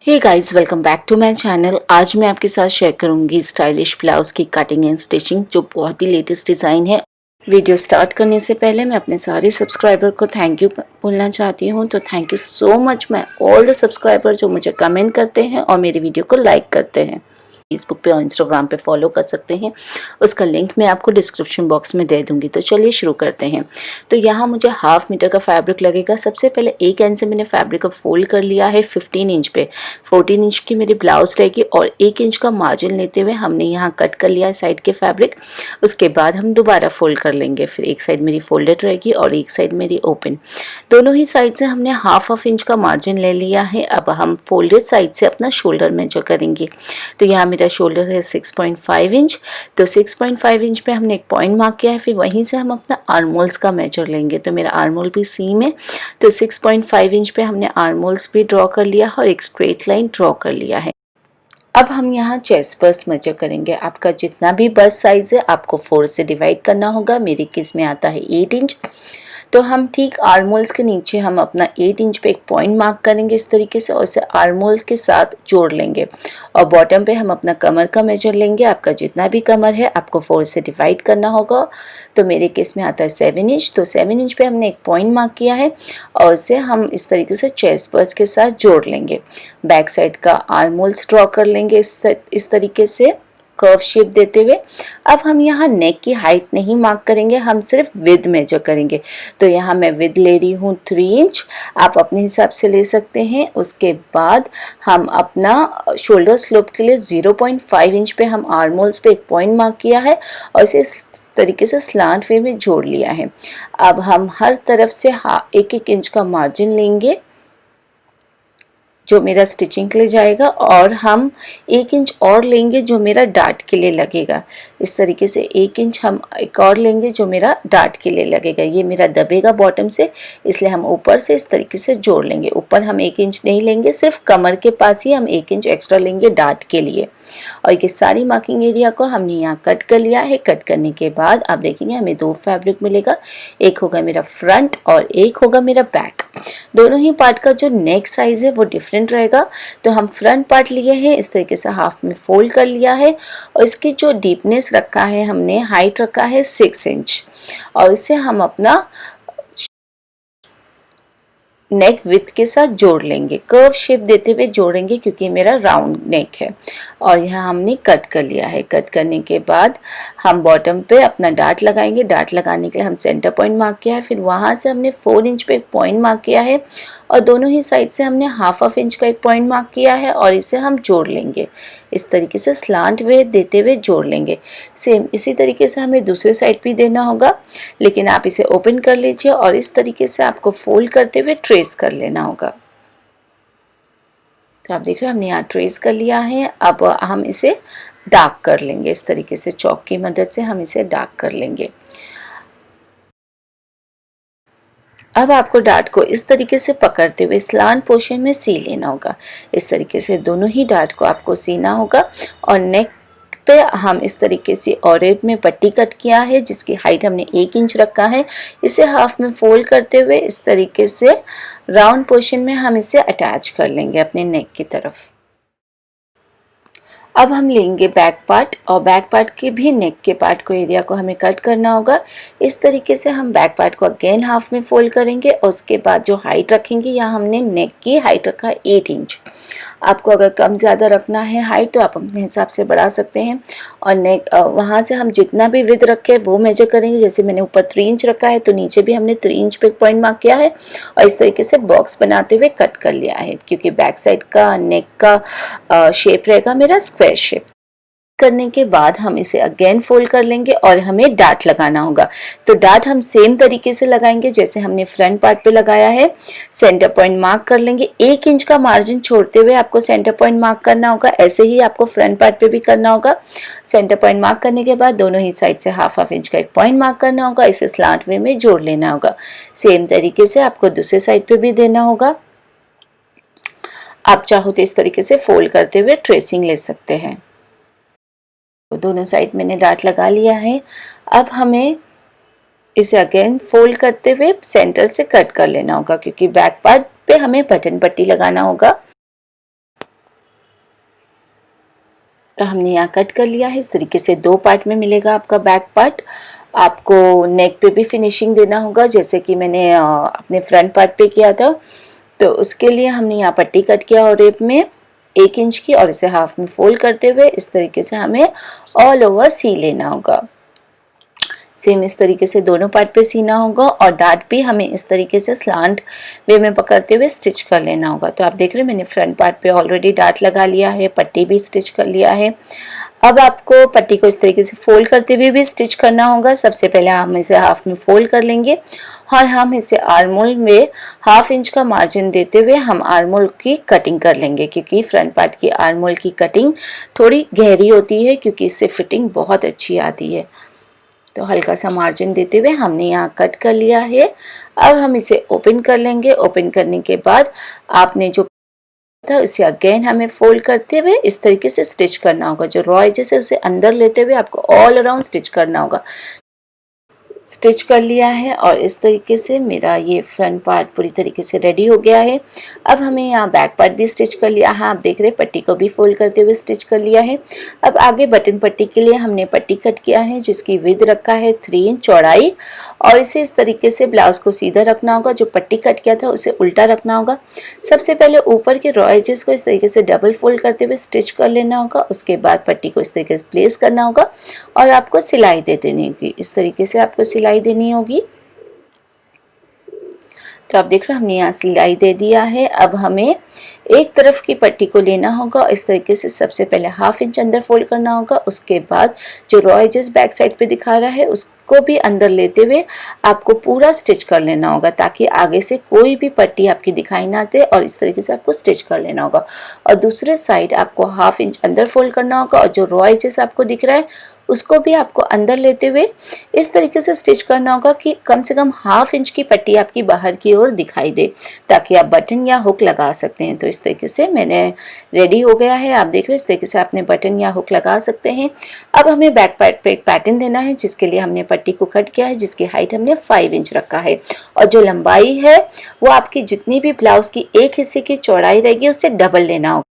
Hey guys, welcome back to my channel. आज मैं आपके साथ शेयर करूंगी स्टाइलिश ब्लाउज की कटिंग एंड स्टिचिंग, जो बहुत ही लेटेस्ट डिज़ाइन है। वीडियो स्टार्ट करने से पहले मैं अपने सारे सब्सक्राइबर को थैंक यू बोलना चाहती हूँ। तो thank you so much my all the subscriber जो मुझे कमेंट करते हैं और मेरे वीडियो को लाइक करते हैं। फेसबुक पे और इंस्टाग्राम पे फॉलो कर सकते हैं, उसका लिंक मैं आपको डिस्क्रिप्शन बॉक्स में दे दूंगी। तो चलिए शुरू करते हैं। तो यहाँ मुझे 1/2 मीटर का फैब्रिक लगेगा। सबसे पहले एक एंड से मैंने फैब्रिक को फोल्ड कर लिया है 15 इंच पे। 14 इंच की मेरी ब्लाउज रहेगी और 1 इंच का मार्जिन लेते हुए हमने यहाँ कट कर लिया है साइड के फैब्रिक। उसके बाद हम दोबारा फोल्ड कर लेंगे। फिर एक साइड मेरी फोल्डेड रहेगी और एक साइड मेरी ओपन। दोनों ही साइड से हमने हाफ इंच का मार्जिन ले लिया है। अब हम फोल्डेड साइड से अपना शोल्डर मेजर करेंगे। तो यहाँ मेरा शोल्डर है 6.5 इंच। तो 6.5 इंच पे हमने एक पॉइंट मार्क किया है। फिर वहीं से हम अपना आर्मोल्स का मेजर लेंगे। तो मेरा आर्मोल भी सेम है। तो 6.5 इंच पे हमने आर्मोल्स भी ड्रॉ कर लिया और एक स्ट्रेट लाइन ड्रॉ कर लिया है। अब हम यहाँ चेस्ट बस्ट मेजर करेंगे। आपका जितना भी बस्ट साइज है आपको 4 से डिवाइड करना होगा। मेरे केस में आता है 8 इंच। तो हम ठीक आर्मोल्स के नीचे हम अपना 8 इंच पे एक पॉइंट मार्क करेंगे इस तरीके से और इसे आर्मोल्स के साथ जोड़ लेंगे। और बॉटम पे हम अपना कमर का मेजर लेंगे। आपका जितना भी कमर है आपको 4 से डिवाइड करना होगा। तो मेरे केस में आता है 7 इंच। तो 7 इंच पे हमने एक पॉइंट मार्क किया है और इसे हम इस तरीके से चेस्ट बस्ट के साथ जोड़ लेंगे। बैक साइड का आर्मोल्स ड्रॉ कर लेंगे इस तरीके से कर्व शेप देते हुए। अब हम यहाँ नेक की हाइट नहीं मार्क करेंगे, हम सिर्फ विद मेजर करेंगे। तो यहाँ मैं विद ले रही हूँ 3 इंच। आप अपने हिसाब से ले सकते हैं। उसके बाद हम अपना शोल्डर स्लोप के लिए 0.5 इंच पे हम आर्मोल्स पे एक पॉइंट मार्क किया है और इसे इस तरीके से स्लांट वे में जोड़ लिया है। अब हम हर तरफ से 1-1 इंच का मार्जिन लेंगे जो मेरा स्टिचिंग के लिए जाएगा और हम 1 इंच और लेंगे जो मेरा डार्ट के लिए लगेगा। इस तरीके से 1 इंच हम एक और लेंगे जो मेरा डार्ट के लिए लगेगा। ये मेरा दबेगा बॉटम से, इसलिए हम ऊपर से इस तरीके से जोड़ लेंगे। ऊपर हम 1 इंच नहीं लेंगे, सिर्फ कमर के पास ही हम 1 इंच एक्स्ट्रा लेंगे डार्ट के लिए। और ये सारी मार्किंग एरिया को हमने यहाँ कट कर लिया है। कट करने के बाद आप देखेंगे हमें 2 फैब्रिक मिलेगा। एक होगा मेरा फ्रंट और एक होगा मेरा बैक। दोनों ही पार्ट का जो नेक साइज है वो डिफरेंट रहेगा। तो हम फ्रंट पार्ट लिए हैं, इस तरीके से हाफ में फोल्ड कर लिया है और इसकी जो डीपनेस रखा है हमने, हाइट रखा है 6 इंच। और इसे हम अपना नेक विथ के साथ जोड़ लेंगे। कर्व शेप देते हुए जोड़ेंगे क्योंकि मेरा राउंड नेक है। और यहाँ हमने कट कर लिया है। कट करने के बाद हम बॉटम पे अपना डार्ट लगाएंगे। डार्ट लगाने के लिए हम सेंटर पॉइंट मार्क किया है। फिर वहाँ से हमने 4 इंच पे एक पॉइंट मार्क किया है और दोनों ही साइड से हमने हाफ इंच का एक पॉइंट मार्क किया है और इसे हम जोड़ लेंगे। इस तरीके से स्लांट वे देते हुए जोड़ लेंगे। सेम इसी तरीके से हमें दूसरे साइड भी देना होगा, लेकिन आप इसे ओपन कर लीजिए और इस तरीके से आपको फोल्ड करते हुए ट्रेस कर लेना होगा। तो आप देख रहे हैं हमने यहाँ ट्रेस कर लिया है। अब हम इसे डार्क कर लेंगे। इस तरीके से चॉक की मदद से हम इसे डार्क कर लेंगे। अब आपको डार्ट को इस तरीके से पकड़ते हुए स्लांट पोर्शन में सी लेना होगा। इस तरीके से दोनों ही डार्ट को आपको सीना होगा। और नेक पे हम इस तरीके से ऑरेंज में पट्टी कट किया है जिसकी हाइट हमने 1 इंच रखा है। इसे हाफ में फोल्ड करते हुए इस तरीके से राउंड पोर्शन में हम इसे अटैच कर लेंगे अपने नेक की तरफ। अब हम लेंगे बैक पार्ट और बैक पार्ट के भी नेक के पार्ट को एरिया को हमें कट करना होगा। इस तरीके से हम बैक पार्ट को अगेन हाफ में फोल्ड करेंगे और उसके बाद जो हाइट रखेंगे, यहाँ हमने नेक की हाइट रखा है 8 इंच। आपको अगर कम ज़्यादा रखना है हाइट तो आप अपने हिसाब से बढ़ा सकते हैं। और नेक वहाँ से हम जितना भी विद रखे वो मेजर करेंगे। जैसे मैंने ऊपर 3 इंच रखा है तो नीचे भी हमने 3 इंच पे पॉइंट मार्क किया है और इस तरीके से बॉक्स बनाते हुए कट कर लिया है क्योंकि बैक साइड का नेक का शेप रहेगा मेरा स्क्वायर शेप। करने के बाद हम इसे अगेन फोल्ड कर लेंगे और हमें डार्ट लगाना होगा। तो डार्ट हम सेम तरीके से लगाएंगे जैसे हमने फ्रंट पार्ट पे लगाया है। सेंटर पॉइंट मार्क कर लेंगे। 1 इंच का मार्जिन छोड़ते हुए आपको सेंटर पॉइंट मार्क करना होगा। ऐसे ही आपको फ्रंट पार्ट पे भी करना होगा। सेंटर पॉइंट मार्क करने के बाद दोनों ही साइड से हाफ इंच का एक पॉइंट मार्क करना होगा। इसे स्लांट वे में जोड़ लेना होगा। सेम तरीके से आपको दूसरे साइड पे भी देना होगा। आप चाहो तो इस तरीके से फोल्ड करते हुए ट्रेसिंग ले सकते हैं। तो दोनों साइड मैंने डार्ट लगा लिया है। अब हमें इसे अगेन फोल्ड करते हुए सेंटर से कट कर लेना होगा क्योंकि बैक पार्ट पे हमें बटन पट्टी लगाना होगा। तो हमने यहाँ कट कर लिया है। इस तरीके से 2 पार्ट में मिलेगा आपका बैक पार्ट। आपको नेक पे भी फिनिशिंग देना होगा, जैसे कि मैंने अपने फ्रंट पार्ट पे किया था। तो उसके लिए हमने यहाँ पट्टी कट किया और रेप में 1 इंच की, और इसे हाफ में फोल्ड करते हुए इस तरीके से हमें ऑल ओवर सी लेना होगा। सेम इस तरीके से दोनों पार्ट पे सीना होगा, और डार्ट भी हमें इस तरीके से स्लांट वे में पकड़ते हुए स्टिच कर लेना होगा। तो आप देख रहे हैं मैंने फ्रंट पार्ट पे ऑलरेडी डार्ट लगा लिया है, पट्टी भी स्टिच कर लिया है। अब आपको पट्टी को इस तरीके से फोल्ड करते हुए भी स्टिच करना होगा। सबसे पहले हम इसे हाफ में फोल्ड कर लेंगे, और हम इसे आर्मोल में 1/2 इंच का मार्जिन देते हुए हम आर्मोल की कटिंग कर लेंगे, क्योंकि फ्रंट पार्ट की आर्मोल की कटिंग थोड़ी गहरी होती है, क्योंकि इससे फिटिंग बहुत अच्छी आती है। तो हल्का सा मार्जिन देते हुए हमने यहाँ कट कर लिया है। अब हम इसे ओपन कर लेंगे। ओपन करने के बाद आपने जो था उसे अगेन हमें फोल्ड करते हुए इस तरीके से स्टिच करना होगा। जो रॉ एजेस है उसे अंदर लेते हुए आपको ऑल अराउंड स्टिच करना होगा। स्टिच कर लिया है, और इस तरीके से मेरा ये फ्रंट पार्ट पूरी तरीके से रेडी हो गया है। अब हमें यहाँ बैक पार्ट भी स्टिच कर लिया है। आप देख रहे हैं पट्टी को भी फोल्ड करते हुए स्टिच कर लिया है। अब आगे बटन पट्टी के लिए हमने पट्टी कट किया है, जिसकी विड्थ रखा है 3 इंच चौड़ाई, और इसे इस तरीके से ब्लाउज को सीधा रखना होगा। जो पट्टी कट किया था उसे उल्टा रखना होगा। सबसे पहले ऊपर के रॉ एजेस को इस तरीके से डबल फोल्ड करते हुए स्टिच कर लेना होगा। उसके बाद पट्टी को इस तरीके से प्लेस करना होगा, और आपको सिलाई दे देनी होगी। इस तरीके से आपको सिलाई देनी होगी। तो आप देख रहे हैं हमने यहाँ सिलाई दे दिया है। अब हमें एक तरफ की पट्टी को लेना होगा, इस तरीके से सबसे पहले 1/2 इंच अंदर फोल्ड करना होगा। उसके बाद जो रॉ एजेस बैक साइड पे दिखा रहा है उसको भी अंदर लेते हुए आपको पूरा स्टिच कर लेना होगा, ताकि आगे से कोई भी पट्टी आपकी दिखाई ना दे, और इस तरीके से आपको स्टिच कर लेना होगा। और दूसरे साइड आपको 1/2 इंच अंदर फोल्ड करना होगा, और जो रॉ एजेस आपको दिख रहा है उसको भी आपको अंदर लेते हुए इस तरीके से स्टिच करना होगा कि कम से कम 1/2 इंच की पट्टी आपकी बाहर की ओर दिखाई दे, ताकि आप बटन या हुक लगा सकते हैं। तो इस तरीके से मैंने रेडी हो गया है। आप देख रहे हैं इस तरीके से आपने बटन या हुक लगा सकते हैं। अब हमें बैक पार्ट पे एक पैटर्न देना है, जिसके लिए हमने पट्टी को कट किया है, जिसकी हाइट हमने 5 इंच रखा है, और जो लंबाई है वो आपकी जितनी भी ब्लाउज की एक हिस्से की चौड़ाई रहेगी उससे डबल लेना होगा।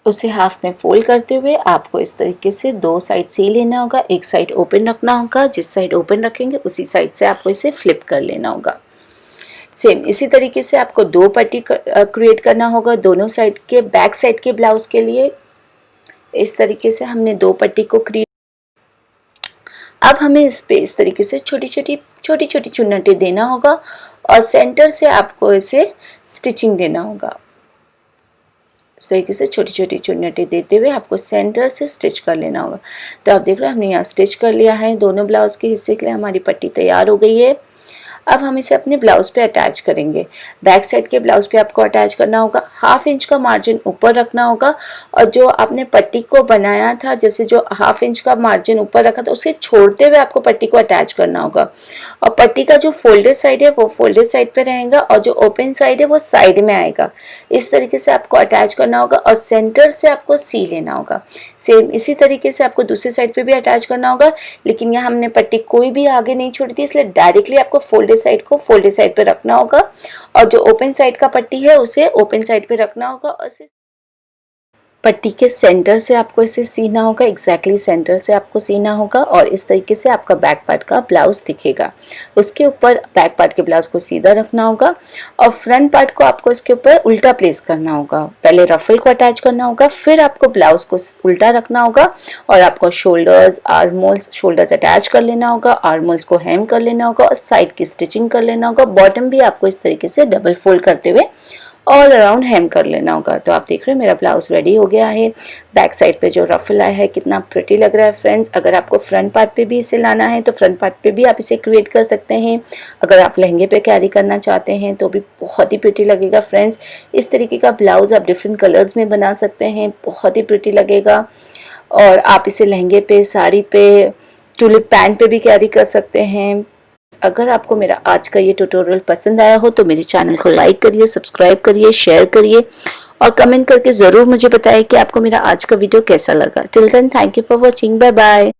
उसे हाफ में फोल्ड करते हुए आपको इस तरीके से 2 साइड सी लेना होगा। एक साइड ओपन रखना होगा, जिस साइड ओपन रखेंगे उसी साइड से आपको इसे फ्लिप कर लेना होगा। सेम इसी तरीके से आपको 2 पट्टी क्रिएट करना होगा दोनों साइड के। बैक साइड के ब्लाउज के लिए इस तरीके से हमने 2 पट्टी को क्रिएट। अब हमें इस पे इस तरीके से छोटी छोटी चुन्नटें देना होगा, और सेंटर से आपको इसे स्टिचिंग देना होगा। इस तरीके से छोटी छोटी चुन्नटें देते हुए आपको सेंटर से स्टिच कर लेना होगा। तो आप देख रहे हैं हमने यहाँ स्टिच कर लिया है। दोनों ब्लाउज के हिस्से के लिए हमारी पट्टी तैयार हो गई है। अब हम इसे अपने ब्लाउज पे अटैच करेंगे। बैक साइड के ब्लाउज पे आपको अटैच करना होगा। 1/2 इंच का मार्जिन ऊपर रखना होगा, और जो आपने पट्टी को बनाया था, जैसे जो 1/2 इंच का मार्जिन ऊपर रखा था उसे छोड़ते हुए आपको पट्टी को अटैच करना होगा। और पट्टी का जो फोल्डेड साइड है वो फोल्डेड साइड पे रहेगा, और जो ओपन साइड है वो साइड में आएगा। इस तरीके से आपको अटैच करना होगा, और सेंटर से आपको सी लेना होगा। सेम इसी तरीके से आपको दूसरे साइड पे भी अटैच करना होगा, लेकिन यहाँ हमने पट्टी कोई भी आगे नहीं छोड़ी थी, इसलिए डायरेक्टली आपको फोल्डेड साइड को फोल्डेड साइड पे रखना होगा, और जो ओपन साइड का पट्टी है उसे ओपन साइड पे रखना होगा, और पट्टी के सेंटर से आपको इसे सीना होगा। एग्जैक्टली सेंटर से आपको सीना होगा, और इस तरीके से आपका बैक पार्ट का ब्लाउज दिखेगा। उसके ऊपर बैक पार्ट के ब्लाउज को सीधा रखना होगा, और फ्रंट पार्ट को आपको इसके ऊपर उल्टा प्लेस करना होगा। पहले रफल को अटैच करना होगा, फिर आपको ब्लाउज को उल्टा रखना होगा, और आपको शोल्डर्स आर्मोल्स शोल्डर्स अटैच कर लेना होगा, आर्मोल्स को हेम कर लेना होगा, और साइड की स्टिचिंग कर लेना होगा। बॉटम भी आपको इस तरीके से डबल फोल्ड करते हुए ऑल अराउंड हेम कर लेना होगा। तो आप देख रहे हैं मेरा ब्लाउज रेडी हो गया है। बैक साइड पे जो रफल आया है कितना प्रिटी लग रहा है फ्रेंड्स। अगर आपको फ्रंट पार्ट पे भी इसे लाना है तो फ्रंट पार्ट पे भी आप इसे क्रिएट कर सकते हैं। अगर आप लहंगे पे कैरी करना चाहते हैं तो भी बहुत ही प्रिटी लगेगा फ्रेंड्स। इस तरीके का ब्लाउज आप डिफरेंट कलर्स में बना सकते हैं, बहुत ही प्रिटी लगेगा। और आप इसे लहंगे पे, साड़ी पे, टुलिप पैंट पे भी कैरी कर सकते हैं। अगर आपको मेरा आज का ये ट्यूटोरियल पसंद आया हो तो मेरे चैनल को लाइक करिए, सब्सक्राइब करिए, शेयर करिए, और कमेंट करके ज़रूर मुझे बताइए कि आपको मेरा आज का वीडियो कैसा लगा। Till then thank you for watching, bye bye.